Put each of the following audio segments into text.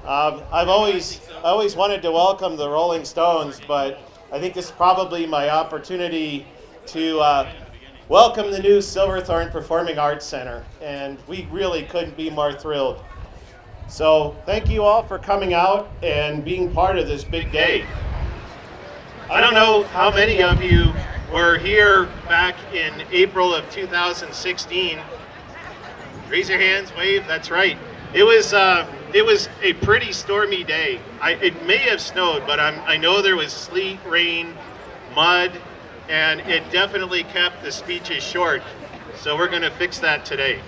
I've always wanted to welcome the Rolling Stones, but I think this is probably my opportunity to welcome the new Silverthorne Performing Arts Center, and we really couldn't be more thrilled. So thank you all for coming out and being part of this big day. I don't know how many of you were here back in April of 2016. Raise your hands, wave, that's right. It was a pretty stormy day. It may have snowed, but I know there was sleet, rain, mud, and it definitely kept the speeches short. So we're going to fix that today.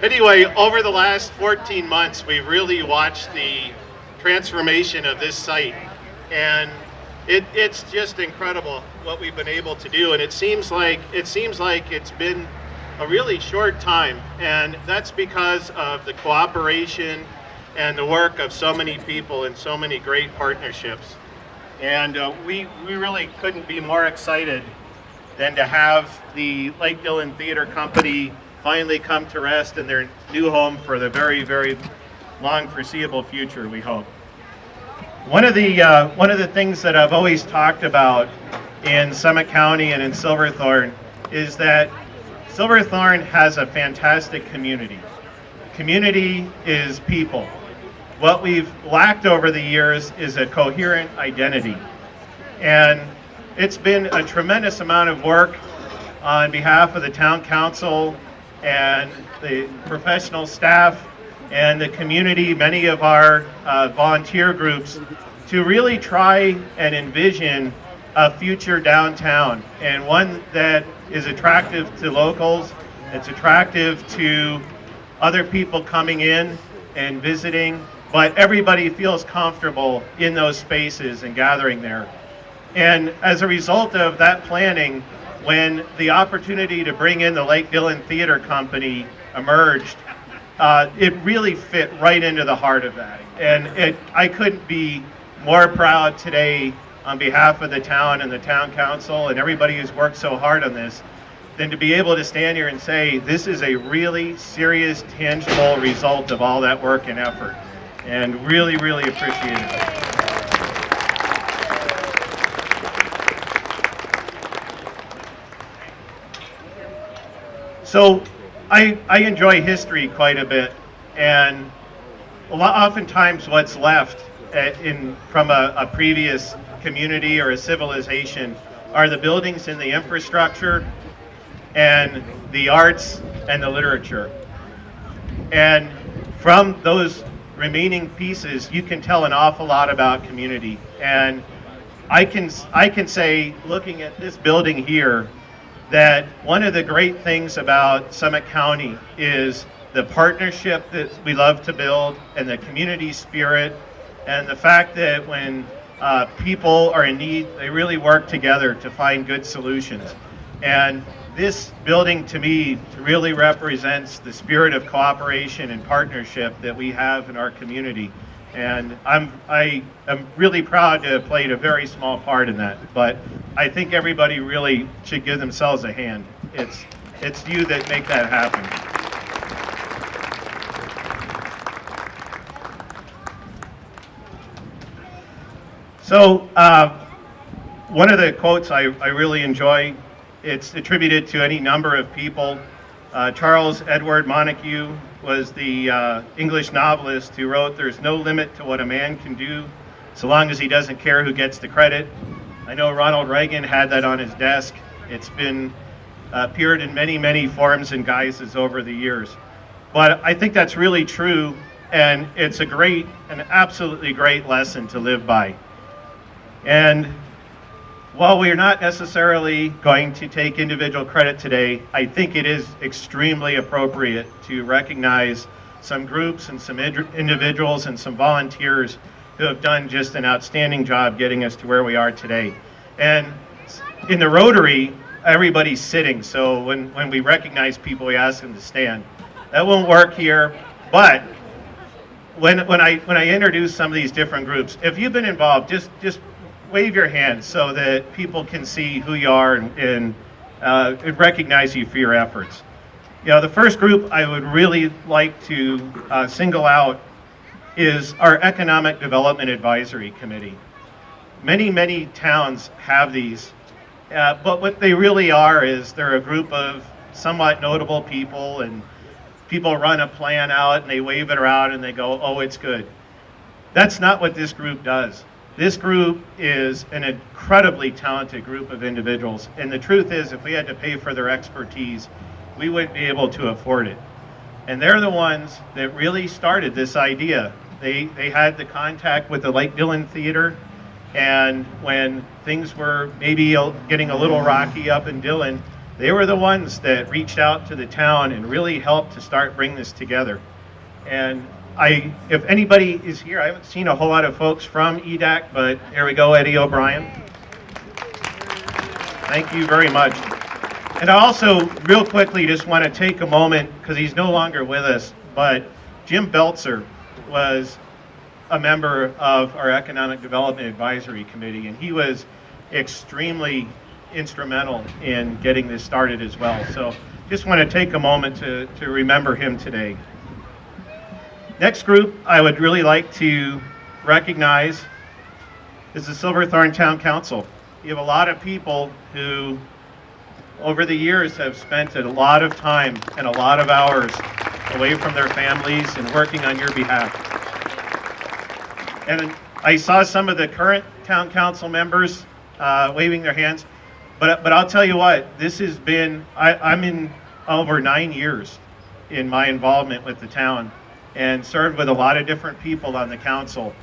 Anyway, over the last 14 months, we've really watched the transformation of this site, and it's just incredible what we've been able to do. And it seems like it's been a really short time, and that's because of the cooperation and the work of so many people and so many great partnerships. And we really couldn't be more excited than to have the Lake Dillon Theater Company finally come to rest in their new home for the very, very long foreseeable future, we hope. One of the things that I've always talked about in Summit County and in Silverthorne is that Silverthorne has a fantastic community. Community is people. What we've lacked over the years is a coherent identity. And it's been a tremendous amount of work on behalf of the town council and the professional staff and the community, many of our volunteer groups, to really try and envision a future downtown, and one that is attractive to locals, it's attractive to other people coming in and visiting, but everybody feels comfortable in those spaces and gathering there. And as a result of that planning, when the opportunity to bring in the Lake Dillon Theater Company emerged, it really fit right into the heart of that. And I couldn't be more proud today on behalf of the town and the town council and everybody who's worked so hard on this than to be able to stand here and say this is a really serious, tangible result of all that work and effort. And really, really appreciate it. So I enjoy history quite a bit, and oftentimes what's left from a previous community or a civilization are the buildings and the infrastructure and the arts and the literature. And from those remaining pieces, you can tell an awful lot about community. And I can say, looking at this building here, that one of the great things about Summit County is the partnership that we love to build and the community spirit and the fact that when people are in need, they really work together to find good solutions. And this building to me really represents the spirit of cooperation and partnership that we have in our community. And I am really proud to have played a very small part in that, but I think everybody really should give themselves a hand. It's you that make that happen. So one of the quotes I really enjoy, it's attributed to any number of people. Charles Edward Montague was the English novelist who wrote, "There's no limit to what a man can do so long as he doesn't care who gets the credit." I know Ronald Reagan had that on his desk. It's been appeared in many, many forms and guises over the years. But I think that's really true, and it's an absolutely great lesson to live by. And while we're not necessarily going to take individual credit today, I think it is extremely appropriate to recognize some groups and some individuals and some volunteers who have done just an outstanding job getting us to where we are today. And in the Rotary, everybody's sitting, so when we recognize people, we ask them to stand. That won't work here, but when I introduce some of these different groups, if you've been involved, just wave your hand so that people can see who you are and recognize you for your efforts. The first group I would really like to single out is our Economic Development Advisory Committee. Many towns have these, but what they really are is they're a group of somewhat notable people, and people run a plan out and they wave it around and they go, oh, it's good. That's not what this group does. This group is an incredibly talented group of individuals, and the truth is, if we had to pay for their expertise, we wouldn't be able to afford it. And they're the ones that really started this idea. They had the contact with the Lake Dillon Theater, and when things were maybe getting a little rocky up in Dillon, they were the ones that reached out to the town and really helped to start bring this together. And if anybody is here, I haven't seen a whole lot of folks from EDAC, but here we go, Eddie O'Brien. Thank you very much. And I also, real quickly, just want to take a moment, because he's no longer with us, but Jim Belzer was a member of our Economic Development Advisory Committee, and he was extremely instrumental in getting this started as well. So just want to take a moment to remember him today. Next group I would really like to recognize is the Silverthorne Town Council. You have a lot of people who over the years have spent a lot of time and a lot of hours away from their families and working on your behalf. And I saw some of the current town council members waving their hands, but I'll tell you what, this has been, I'm in over 9 years in my involvement with the town and served with a lot of different people on the council.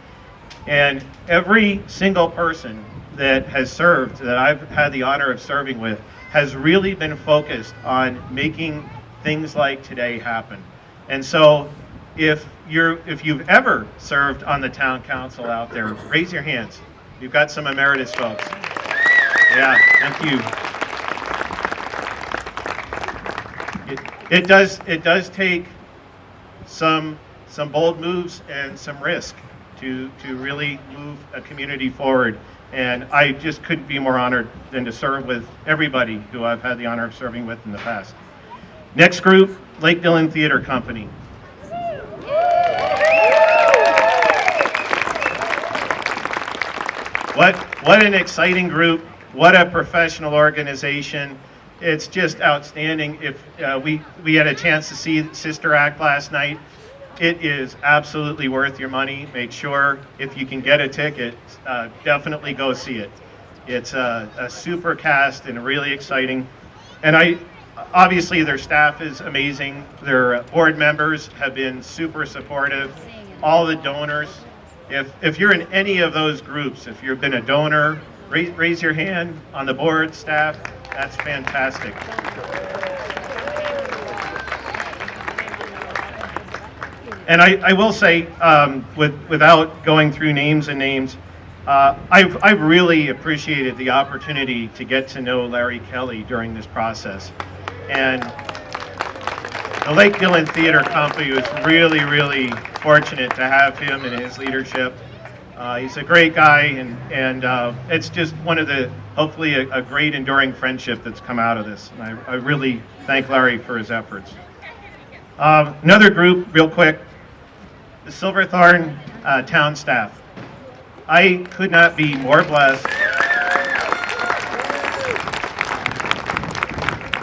And every single person that has served, that I've had the honor of serving with, has really been focused on making things like today happen. And so if you've ever served on the town council out there, raise your hands. You've got some emeritus folks. Yeah, thank you. It does take some bold moves and some risk to really move a community forward. And I just couldn't be more honored than to serve with everybody who I've had the honor of serving with in the past. Next group, Lake Dillon Theater Company. What an exciting group. What a professional organization. It's just outstanding. If we had a chance to see Sister Act last night, it is absolutely worth your money. Make sure, if you can get a ticket, definitely go see it. It's a super cast and really exciting. And obviously their staff is amazing. Their board members have been super supportive. All the donors. If you're in any of those groups, if you've been a donor, raise your hand on the board, staff. That's fantastic. And I will say, without going through names and names, I've really appreciated the opportunity to get to know Larry Kelly during this process. And the Lake Dillon Theater Company was really fortunate to have him and his leadership. He's a great guy, and it's just one of the, hopefully, a great enduring friendship that's come out of this. And I really thank Larry for his efforts. Another group, real quick, the Silverthorne town staff. I could not be more blessed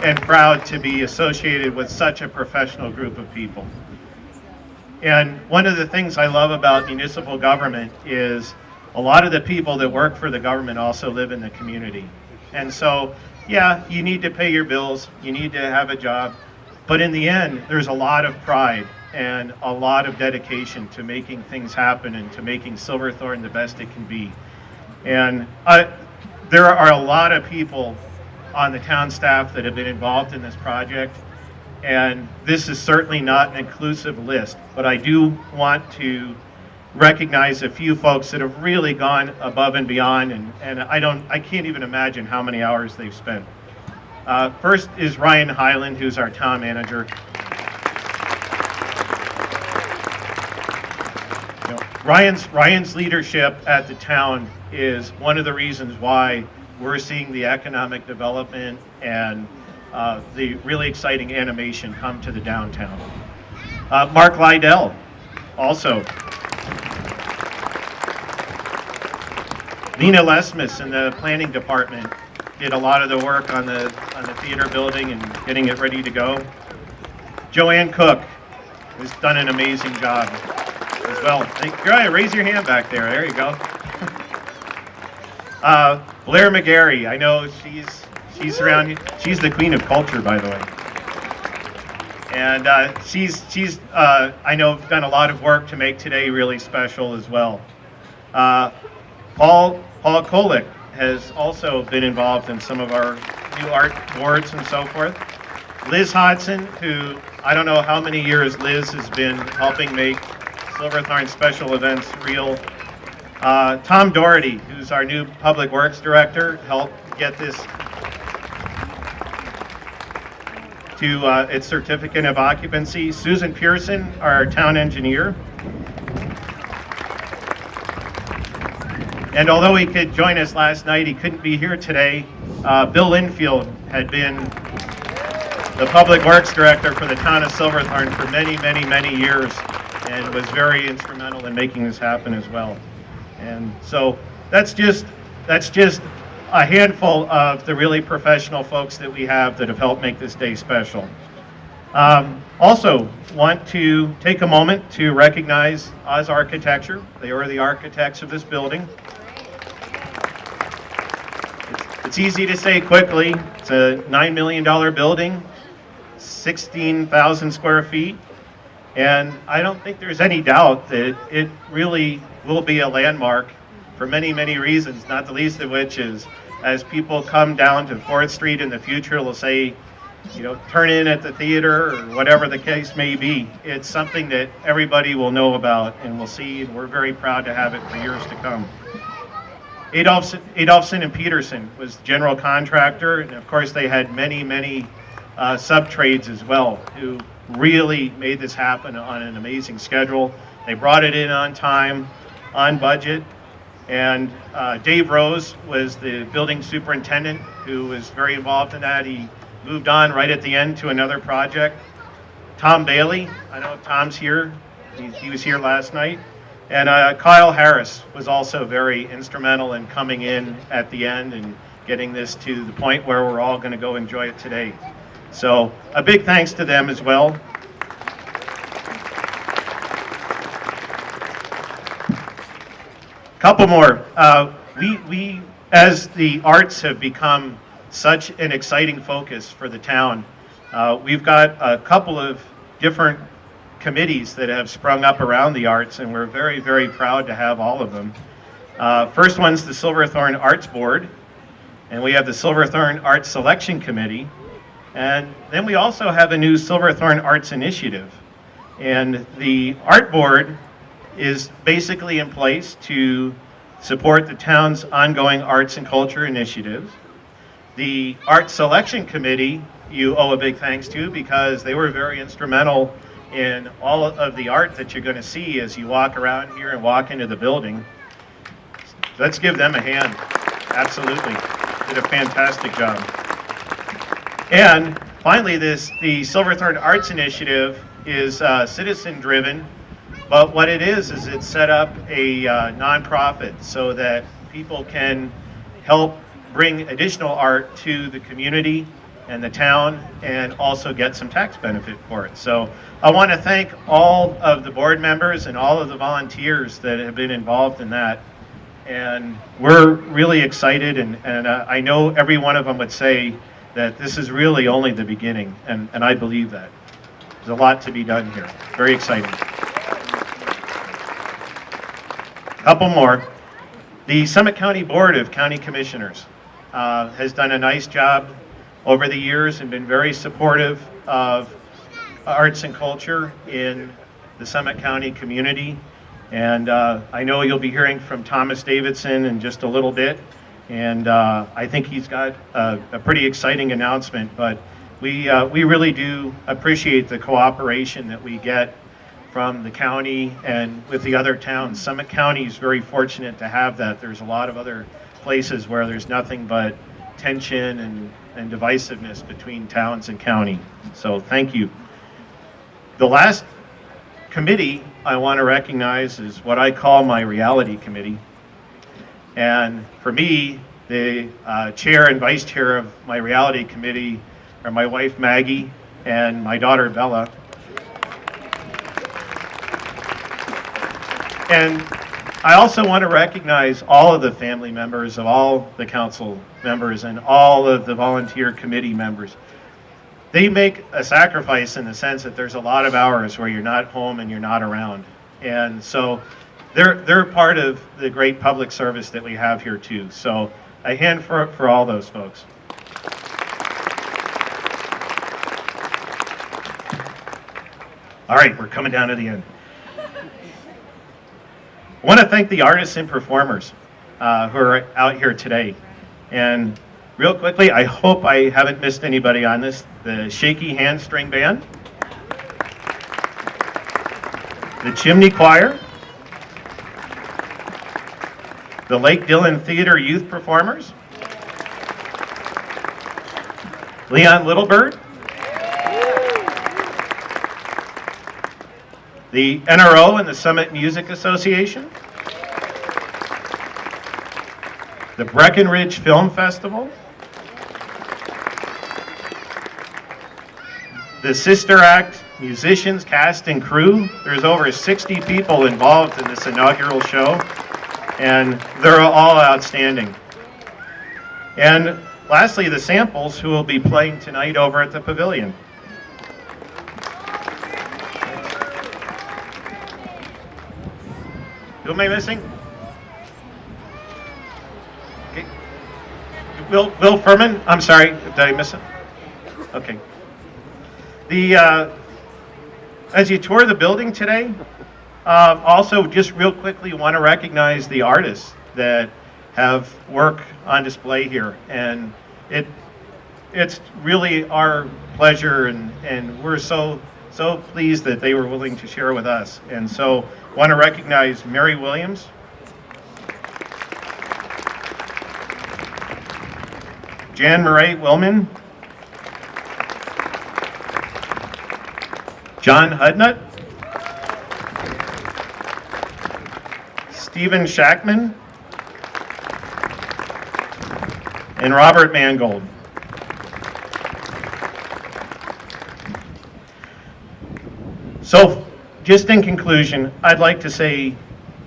and proud to be associated with such a professional group of people. And one of the things I love about municipal government is a lot of the people that work for the government also live in the community. And so, yeah, you need to pay your bills, you need to have a job, but in the end, there's a lot of pride and a lot of dedication to making things happen and to making Silverthorne the best it can be. And there are a lot of people on the town staff that have been involved in this project, and this is certainly not an inclusive list, but I do want to recognize a few folks that have really gone above and beyond, and I can't even imagine how many hours they've spent. First is Ryan Highland, who's our town manager. Ryan's leadership at the town is one of the reasons why we're seeing the economic development and the really exciting animation come to the downtown. Mark Lydell, also. Lena Lesmus in the planning department did a lot of the work on the theater building and getting it ready to go. Joanne Cook has done an amazing job as well. Go ahead, raise your hand back there. There you go. Blair McGarry, I know she's around. She's the queen of culture, by the way. And she's I know done a lot of work to make today really special as well. Paul Kolick has also been involved in some of our new art boards and so forth. Liz Hodson, who I don't know how many years Liz has been helping make Silverthorne special events real. Tom Doherty, who's our new Public Works Director, helped get this to its certificate of occupancy. Susan Pearson, our town engineer. And although he could join us last night, he couldn't be here today. Bill Linfield had been the Public Works Director for the town of Silverthorne for many, many, many years and was very instrumental in making this happen as well. And so that's just a handful of the really professional folks that we have that have helped make this day special. Also want to take a moment to recognize Oz Architecture. They are the architects of this building. It's easy to say quickly. It's a $9 million building, 16,000 square feet, and I don't think there's any doubt that it really will be a landmark for many, many reasons, not the least of which is as people come down to 4th Street in the future, they'll say, you know, turn in at the theater or whatever the case may be. It's something that everybody will know about and will see, and we're very proud to have it for years to come. Adolphson and Peterson was the general contractor, and of course they had many, many sub-trades as well who really made this happen on an amazing schedule. They brought it in on time, on budget, and Dave Rose was the building superintendent who was very involved in that. He moved on right at the end to another project. Tom Bailey, I know Tom's here, he was here last night. And Kyle Harris was also very instrumental in coming in at the end and getting this to the point where we're all going to go enjoy it today. So a big thanks to them as well. Couple more. We as the arts have become such an exciting focus for the town, we've got a couple of different committees that have sprung up around the arts, and we're very, very proud to have all of them. First one's the Silverthorne Arts Board, and we have the Silverthorne Arts Selection Committee, and then we also have a new Silverthorne Arts Initiative. And the Art Board is basically in place to support the town's ongoing arts and culture initiatives. The Art Selection Committee you owe a big thanks to because they were very instrumental in all of the art that you're going to see as you walk around here and walk into the building. So let's give them a hand. Absolutely. Did a fantastic job. And finally, the Silverthorne Arts Initiative is citizen-driven, but what it is it set up a nonprofit so that people can help bring additional art to the community and the town and also get some tax benefit for it. So I want to thank all of the board members and all of the volunteers that have been involved in that. And we're really excited, and I know every one of them would say that this is really only the beginning, and I believe that. There's a lot to be done here. Very exciting. Couple more. The Summit County Board of County Commissioners has done a nice job over the years and been very supportive of arts and culture in the Summit County community. And I know you'll be hearing from Thomas Davidson in just a little bit. And I think he's got a pretty exciting announcement, but we really do appreciate the cooperation that we get from the county and with the other towns. Summit County is very fortunate to have that. There's a lot of other places where there's nothing but tension and divisiveness between towns and county. So thank you. The last committee I want to recognize is what I call my reality committee. And for me, the chair and vice chair of my reality committee are my wife Maggie and my daughter Bella. And I also want to recognize all of the family members of all the council members and all of the volunteer committee members. They make a sacrifice in the sense that there's a lot of hours where you're not home and you're not around. And so they're part of the great public service that we have here too. So a hand for all those folks. All right, we're coming down to the end. I want to thank the artists and performers who are out here today. And real quickly, I hope I haven't missed anybody on this. The Shaky Hand String Band, the Chimney Choir, the Lake Dillon Theater Youth Performers, Leon Littlebird, the NRO and the Summit Music Association, the Breckenridge Film Festival, the Sister Act musicians, cast, and crew. There's over 60 people involved in this inaugural show, and they're all outstanding. And lastly, the samples who will be playing tonight over at the Pavilion. Who am I missing? Okay. Will Furman? I'm sorry, did I miss it? Okay. As you tour the building today, also just real quickly want to recognize the artists that have work on display here. And it's really our pleasure, and we're so pleased that they were willing to share with us. And so want to recognize Mary Williams, Jan Murray Willman, John Hudnut, Stephen Shackman, and Robert Mangold. So, just in conclusion, I'd like to say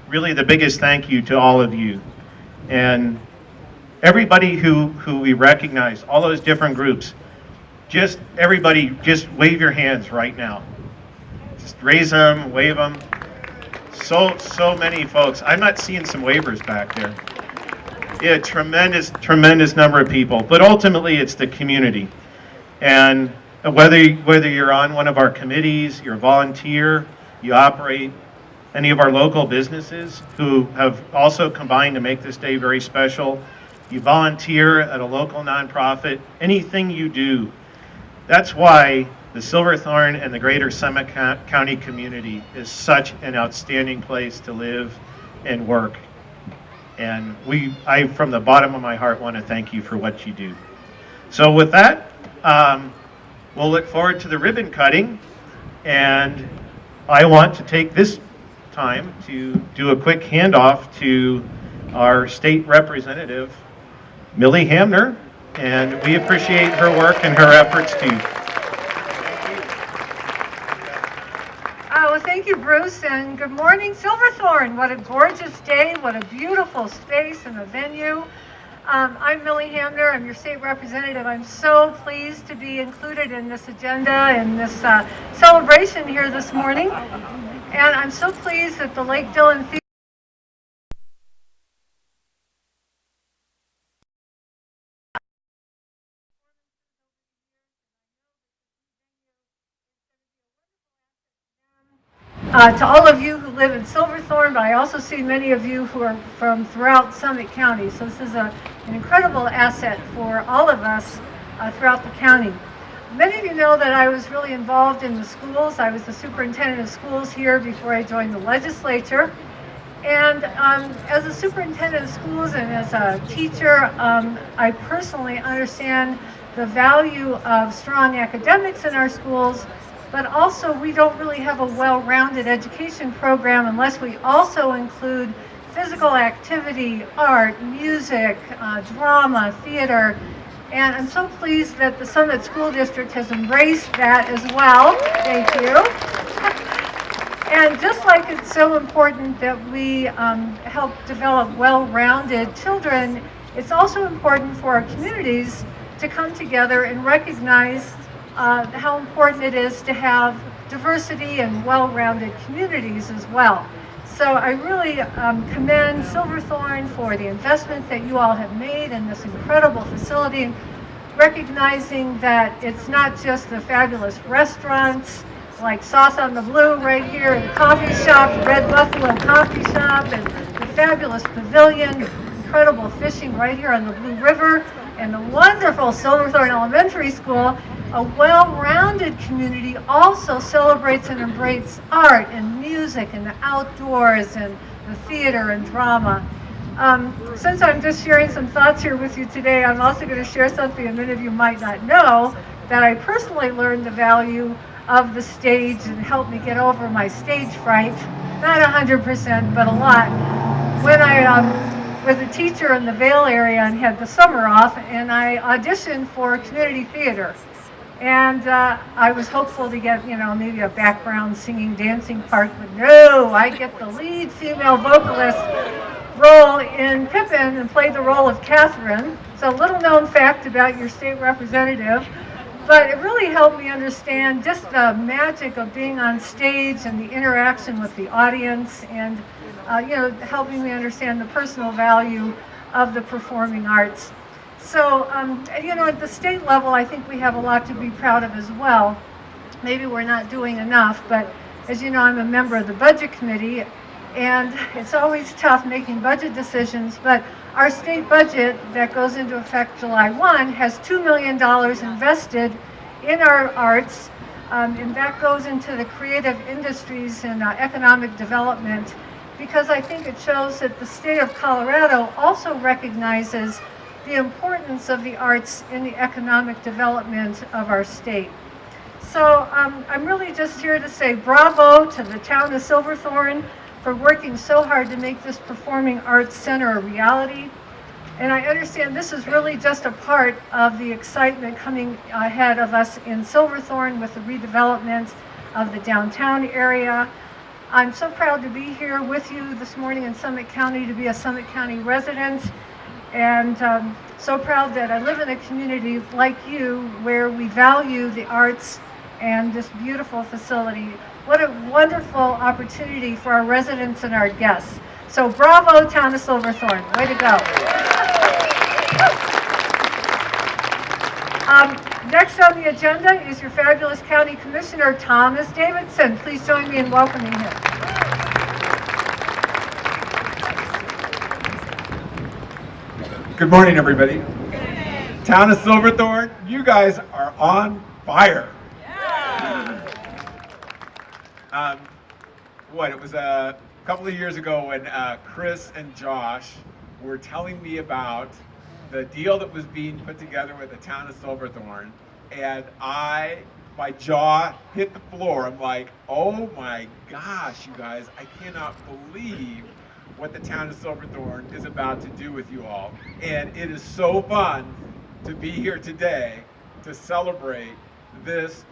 really the biggest thank you to all of you. And everybody who we recognize, all those different groups, just everybody, just wave your hands right now. Just raise them, wave them. So many folks. I'm not seeing some wavers back there. Yeah, tremendous number of people. But ultimately, it's the community. And whether you're on one of our committees, you're a volunteer, you operate any of our local businesses who have also combined to make this day very special, you volunteer at a local nonprofit, anything you do, that's why the Silverthorne and the greater Summit County community is such an outstanding place to live and work. And I, from the bottom of my heart, want to thank you for what you do. So with that, we'll look forward to the ribbon cutting, and I want to take this time to do a quick handoff to our state representative, Millie Hamner, and we appreciate her work and her efforts too. Well, thank you, Bruce, and good morning, Silverthorne. What a gorgeous day, what a beautiful space and a venue. I'm Millie Hamner, I'm your state representative. I'm so pleased to be included in this agenda and this celebration here this morning. And I'm so pleased that the Lake Dillon Theater to all of you who live in Silverthorne, but I also see many of you who are from throughout Summit County. So this is an incredible asset for all of us throughout the county. Many of you know that I was really involved in the schools. I was the superintendent of schools here before I joined the legislature. And as a superintendent of schools and as a teacher, I personally understand the value of strong academics in our schools, but also we don't really have a well-rounded education program unless we also include physical activity, art, music, drama, theater. And I'm so pleased that the Summit School District has embraced that as well. Thank you. And just like it's so important that we help develop well-rounded children, it's also important for our communities to come together and recognize how important it is to have diversity and well-rounded communities as well. So I really commend Silverthorne for the investment that you all have made in this incredible facility, recognizing that it's not just the fabulous restaurants like Sauce on the Blue right here, the coffee shop, the Red Buffalo Coffee Shop, and the fabulous pavilion, incredible fishing right here on the Blue River, and the wonderful Silverthorne Elementary School. A well-rounded community also celebrates and embraces art and music and the outdoors and the theater and drama. Since I'm just sharing some thoughts here with you today, I'm also going to share something that many of you might not know, that I personally learned the value of the stage and helped me get over my stage fright. Not 100%, but a lot. When I was a teacher in the Vail area and had the summer off, and I auditioned for community theater. And I was hopeful to get, maybe a background singing, dancing part, but no, I get the lead female vocalist role in Pippin and played the role of Catherine. So a little known fact about your state representative. But it really helped me understand just the magic of being on stage and the interaction with the audience, and helping me understand the personal value of the performing arts. So, at the state level, I think we have a lot to be proud of as well. Maybe we're not doing enough, but as you know, I'm a member of the budget committee, and it's always tough making budget decisions, but our state budget that goes into effect July 1 has $2 million invested in our arts, and that goes into the creative industries and economic development, because I think it shows that the state of Colorado also recognizes the importance of the arts in the economic development of our state. So I'm really just here to say bravo to the town of Silverthorne for working so hard to make this Performing Arts Center a reality. And I understand this is really just a part of the excitement coming ahead of us in Silverthorne with the redevelopment of the downtown area. I'm so proud to be here with you this morning in Summit County, to be a Summit County resident, and so proud that I live in a community like you where we value the arts and this beautiful facility. What a wonderful opportunity for our residents and our guests. So bravo, town of Silverthorne. Way to go. Next on the agenda is your fabulous County Commissioner, Thomas Davidson. Please join me in welcoming him. Good morning, everybody. Town of Silverthorne, you guys are on fire. It was a couple of years ago when Chris and Josh were telling me about the deal that was being put together with the town of Silverthorne, and my jaw hit the floor. I'm like, oh my gosh, you guys, I cannot believe what the town of Silverthorne is about to do with you all. And it is so fun to be here today to celebrate this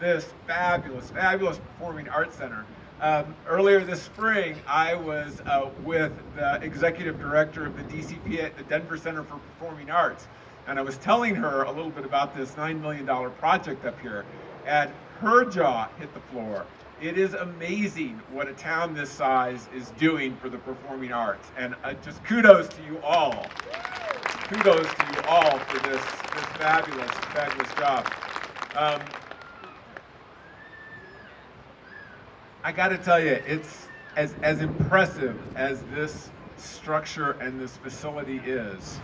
fabulous Performing Arts Center. Earlier this spring, I was with the executive director of the DCP at the Denver Center for Performing Arts, and I was telling her a little bit about this $9 million project up here, and her jaw hit the floor. It is amazing what a town this size is doing for the performing arts, and just kudos to you all. Kudos to you all for this fabulous job. I got to tell you, it's as impressive as this structure and this facility is.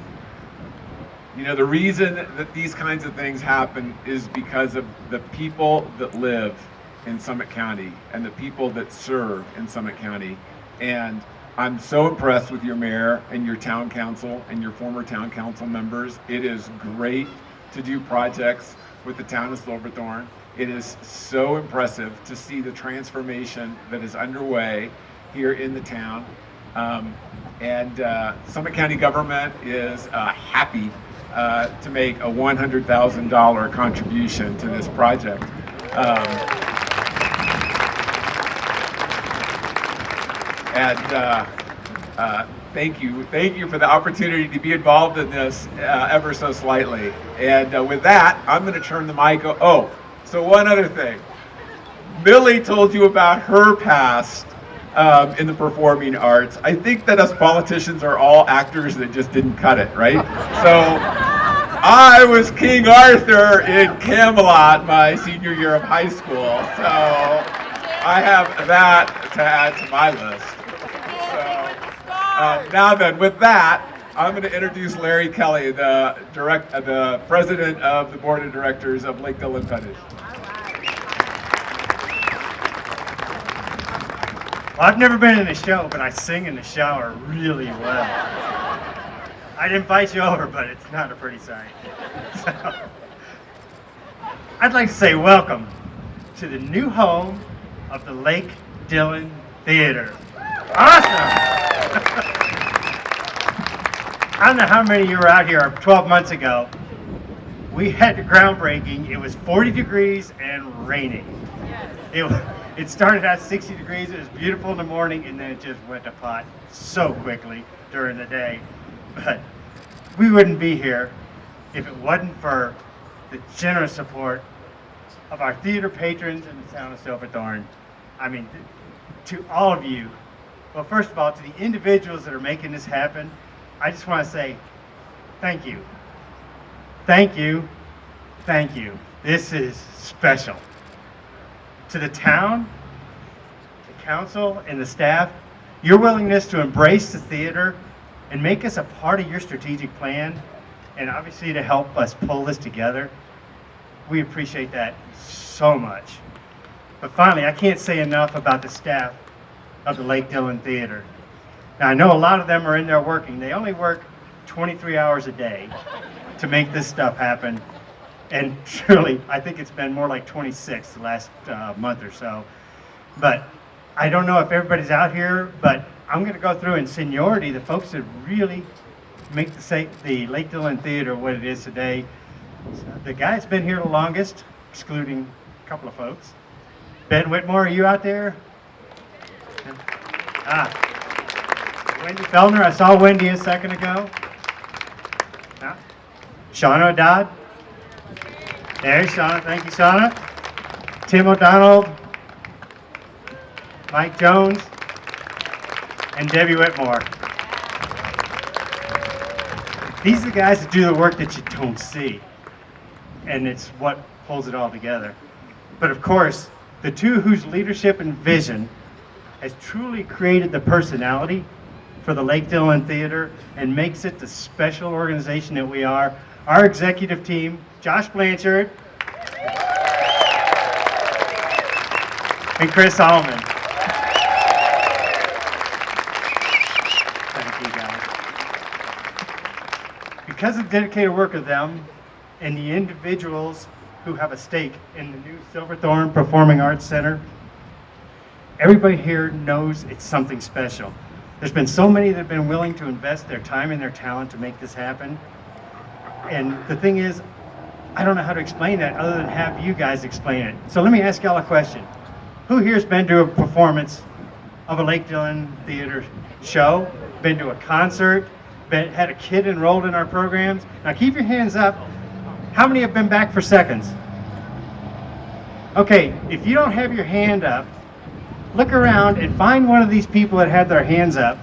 You know, the reason that these kinds of things happen is because of the people that live in Summit County and the people that serve in Summit County. And I'm so impressed with your mayor and your town council and your former town council members. It is great to do projects with the town of Silverthorne. It is so impressive to see the transformation that is underway here in the town. Summit County government is happy to make a $100,000 contribution to this project. Thank you for the opportunity to be involved in this ever so slightly. And with that, I'm going to turn the mic. So one other thing. Millie told you about her past in the performing arts. I think that us politicians are all actors that just didn't cut it, right? So I was King Arthur in Camelot my senior year of high school. So I have that to add to my list. Now then, with that, I'm going to introduce Larry Kelly, the president of the board of directors of Lake Dillon Fetish. Well, I've never been in a show, but I sing in the shower really well. I'd invite you over, but it's not a pretty sight. So, I'd like to say welcome to the new home of the Lake Dillon Theater. Awesome! I don't know how many of you were out here 12 months ago. We had the groundbreaking. It was 40 degrees and raining. It started at 60 degrees. It was beautiful in the morning, and then it just went to pot so quickly during the day. But we wouldn't be here if it wasn't for the generous support of our theater patrons in the town of Silverthorne. I mean, to all of you. Well, first of all, to the individuals that are making this happen, I just want to say thank you. Thank you. Thank you. This is special. To the town, the council, and the staff, your willingness to embrace the theater and make us a part of your strategic plan, and obviously to help us pull this together, we appreciate that so much. But finally, I can't say enough about the staff of the Lake Dillon Theater. Now, I know a lot of them are in there working. They only work 23 hours a day to make this stuff happen. And truly, I think it's been more like 26 the last month or so. But I don't know if everybody's out here, but I'm going to go through in seniority the folks that really make the Lake Dillon Theater what it is today. So the guy that's been here the longest, excluding a couple of folks. Ben Whitmore, are you out there? Wendy Fellner, I saw Wendy a second ago. Shauna O'Dodd. There's Shauna, thank you, Shauna. Tim O'Donnell, Mike Jones, and Debbie Whitmore. These are the guys that do the work that you don't see, and it's what pulls it all together. But of course, the two whose leadership and vision has truly created the personality for the Lake Dillon Theater and makes it the special organization that we are. Our executive team, Josh Blanchard and Chris Allman. Thank you, guys. Because of the dedicated work of them and the individuals who have a stake in the new Silverthorne Performing Arts Center, everybody here knows it's something special. There's been so many that have been willing to invest their time and their talent to make this happen. And the thing is, I don't know how to explain that other than have you guys explain it. So let me ask y'all a question. Who here's been to a performance of a Lake Dillon Theater show? Been to a concert? Had a kid enrolled in our programs? Now keep your hands up. How many have been back for seconds? Okay, if you don't have your hand up, look around and find one of these people that have their hands up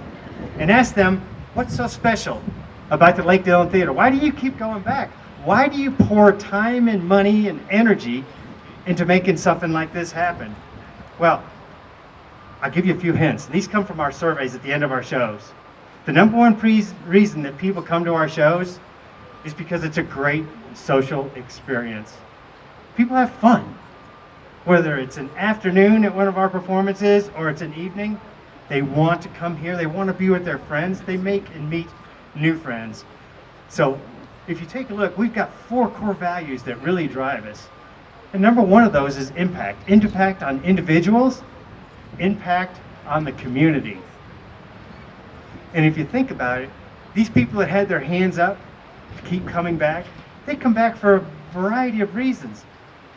and ask them, what's so special about the Lake Dillon Theater? Why do you keep going back? Why do you pour time and money and energy into making something like this happen? Well, I'll give you a few hints. These come from our surveys at the end of our shows. The number one reason that people come to our shows is because it's a great social experience. People have fun. Whether it's an afternoon at one of our performances or it's an evening, They want to come here. They want to be with their friends. They make and meet new friends. So if you take a look, we've got 4 core values that really drive us. And number 1 of those is impact. Impact on individuals, impact on the community. And if you think about it, these people that had their hands up to keep coming back, they come back for a variety of reasons.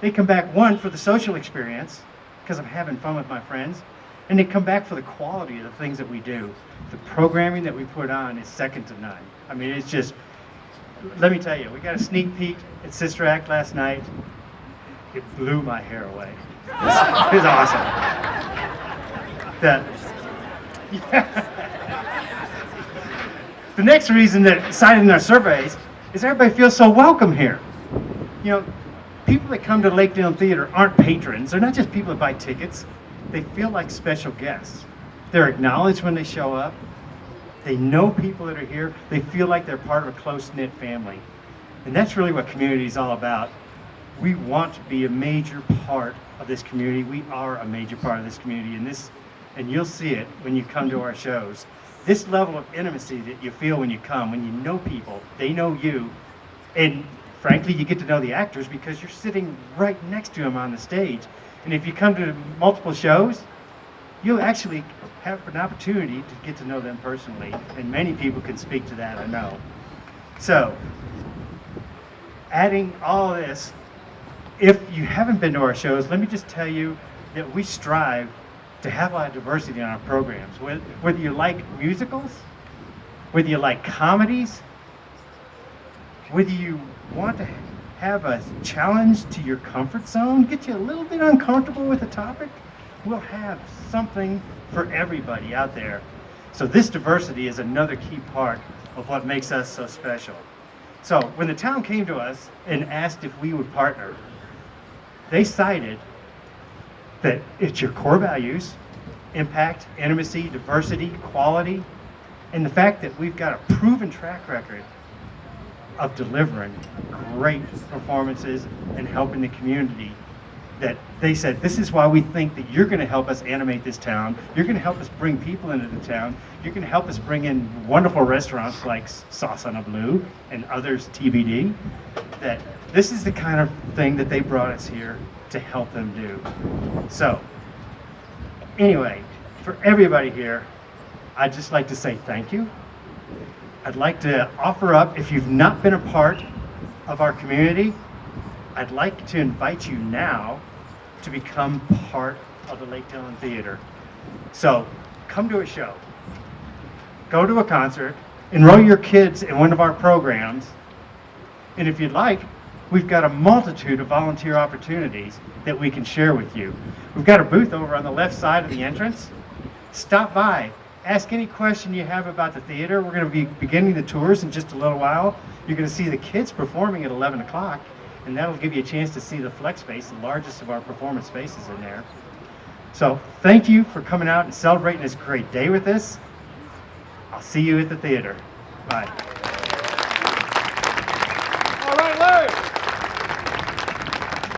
They come back, 1, for the social experience, because I'm having fun with my friends, and they come back for the quality of the things that we do. The programming that we put on is second to none. I mean, it's just, let me tell you, we got a sneak peek at Sister Act last night. It blew my hair away. It was awesome. The next reason that cited in our surveys is everybody feels so welcome here. You know, people that come to Lake Dillon Theater aren't patrons. They're not just people that buy tickets. They feel like special guests. They're acknowledged when they show up. They know people that are here. They feel like they're part of a close-knit family. And that's really what community is all about. We want to be a major part of this community. We are a major part of this community. And you'll see it when you come to our shows. This level of intimacy that you feel when you come, when you know people, they know you, and frankly, you get to know the actors because you're sitting right next to them on the stage. And if you come to multiple shows, you'll actually have an opportunity to get to know them personally. And many people can speak to that, I know. So, adding all of this, if you haven't been to our shows, let me just tell you that we strive to have a lot of diversity in our programs. Whether you like musicals, whether you like comedies, whether you want to have a challenge to your comfort zone, get you a little bit uncomfortable with a topic, we'll have something for everybody out there. So this diversity is another key part of what makes us so special. So when the town came to us and asked if we would partner, they cited that it's your core values, impact, intimacy, diversity, quality, and the fact that we've got a proven track record of delivering great performances and helping the community, that they said, this is why we think that you're going to help us animate this town, you're going to help us bring people into the town, you're going to help us bring in wonderful restaurants like Sauce on a Blue and others TBD, that this is the kind of thing that they brought us here to help them do. So, anyway, for everybody here, I'd just like to say thank you. I'd like to offer up, if you've not been a part of our community, I'd like to invite you now to become part of the Lake Dillon Theater. So, come to a show, go to a concert, enroll your kids in one of our programs, and if you'd like, we've got a multitude of volunteer opportunities that we can share with you. We've got a booth over on the left side of the entrance. Stop by, ask any question you have about the theater. We're going to be beginning the tours in just a little while. You're going to see the kids performing at 11 o'clock, and that'll give you a chance to see the flex space, the largest of our performance spaces in there. So thank you for coming out and celebrating this great day with us. I'll see you at the theater. Bye.